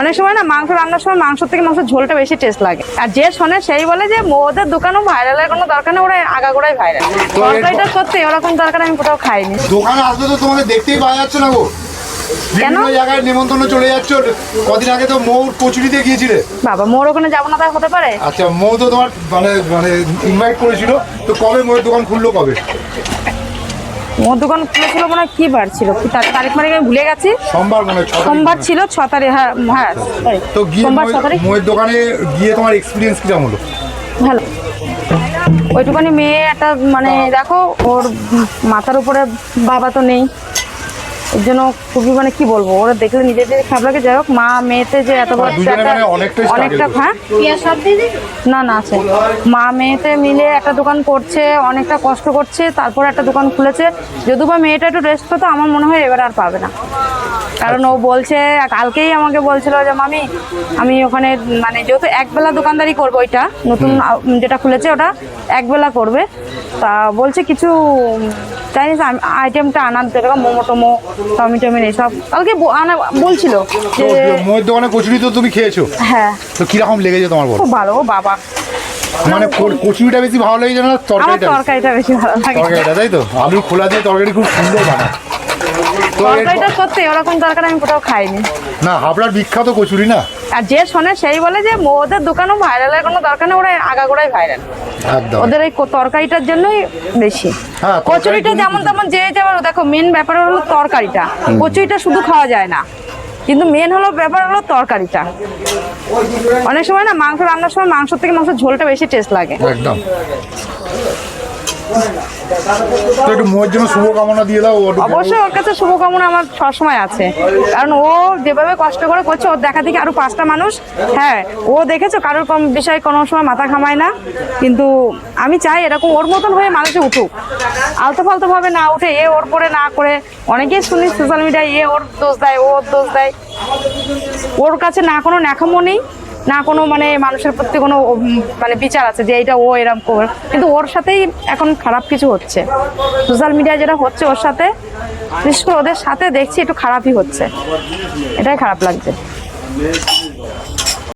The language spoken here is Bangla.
অনেক সময় না মাংস রান্নার সময় মাংস থেকে মাংসের ঝোলটা বেশি টেস্ট লাগে। আর যে শোনে সেই বলে যে ওদের দোকানও ভাইরালের কোনো দরকার নেই, ওরা আগাগোড়াই ভাইরাল। তরকারিটা সত্যি ওরকম তরকারি আমি কোথাও খাইনি। দোকানে আসলে তো তোমাদের দেখতেই পাওয়া যাচ্ছে না গো, বিভিন্ন জায়গায় নিমন্ত্রণ চলে যাচ্ছ। কদিন আগে তো মৌর কচুরিতে গিয়েছিলে। বাবা মোর ওখানে যাবো না, তা হতে পারে? আচ্ছা, মৌ তো তোমার মানে মানে ইনভাইট করেছিল, তো কবে মৌয়ের দোকান খুললো কবে? মোর দোকান খুলেছিল মনে হয় কি বার ছিল, কি তারিখ মারিখ আমি ভুলে গেছি। সোমবার মনে হয়, সোমবার ছিল 6 তারিখ। হ্যাঁ হ্যাঁ, তো গিয়ে সোমবার 6 তারিখ। মৌয়ের দোকানে গিয়ে তোমার এক্সপিরিয়েন্স কিরকম হলো? ভালো। ওইটুখানি মেয়ে একটা মানে দেখো ওর মাথার উপরে বাবা তো নেই, এর জন্য খুবই মানে কি বলবো, ওরা দেখলে নিজেদের খারাপ লাগে। যাই হোক, মা মেয়েতে যে এত বড় অনেকটা হ্যাঁ না না আছে, মা মেয়েতে মিলে একটা দোকান করছে, অনেকটা কষ্ট করছে, তারপর একটা দোকান খুলেছে। যদিও বা মেয়েটা একটু রেস্ট পেতো, আমার মনে হয় এবার আর পাবে না। কারণ ও বলছে, কালকেই আমাকে বলছিল যে মামি আমি ওখানে মানে যেহেতু একবেলা দোকানদারি করবো, ওইটা নতুন যেটা খুলেছে ওটা একবেলা করবে, তা বলছে কিছু চাইনিজ আইটেমটা আনার যেরকম মোমো টোমো চাউমিন এইসব কালকে আনা বলছিল যে। মৌয়ের দোকানে কচুরি তো তুমি খেয়েছো? হ্যাঁ। তো কিরকম লেগেছে তোমার? খুব ভালো। ও বাবা, মানে কচুরিটা বেশি ভালো লেগেছে না তরকারিটা বেশি ভালো লাগে? তরকারিটা, তাই তো? আলু খোলা দিয়ে তরকারি খুব সুন্দর বানায়। তরকারিটা সত্যি ওরকম তরকারি আমি কোথাও খাইনি। না, হাবড়ার বিখ্যাত কচুরি না। আর যে শোনে সেই বলে যে ওদের দোকানও ভাইরালের কোনো দরকার নেই, ওরা আগাগোড়াই ভাইরাল। ওদের এই তরকারিটার জন্যই বেশি। কচুরিটা যেমন তেমন যে যেমন দেখো, মেন ব্যাপার হলো তরকারিটা। কচুরিটা শুধু খাওয়া যায় না, কিন্তু মেন হলো ব্যাপার হলো তরকারিটা। অনেক সময় না মাংস রান্নার সময় মাংস থেকে মাংসের ঝোলটা বেশি টেস্ট লাগে। একদম। তো একটু মোর জন্য শুভকামনা দিয়ে দাও। অবশ্যই ওর কাছে শুভকামনা আমার সবসময় আছে, কারণ ও যেভাবে কষ্ট করে করছে, ওর দেখা দেখি আরো 5টা মানুষ, হ্যাঁ ও দেখেছো কারোর কম বিষয়ে কোনো সময় মাথা ঘামায় না। কিন্তু আমি চাই এরকম ওর মতন হয়ে মানুষে উঠুক, আলতো ফালতো ভাবে না উঠে, এ ওর পরে না করে। অনেকেই শুনি সোশ্যাল মিডিয়ায় এ ওর দোষ দেয়, ও ওর দোষ দেয়। ওর কাছে না কোনো ন্যাকামো নেই, না কোনো মানে মানুষের প্রতি কোনো মানে বিচার আছে যে এইটা ও এরকম করে, কিন্তু ওর সাথেই এখন খারাপ কিছু হচ্ছে। সোশ্যাল মিডিয়ায় যেটা হচ্ছে ওর সাথে, বিশেষ করে ওদের সাথে দেখছি একটু খারাপই হচ্ছে, এটাই খারাপ লাগছে।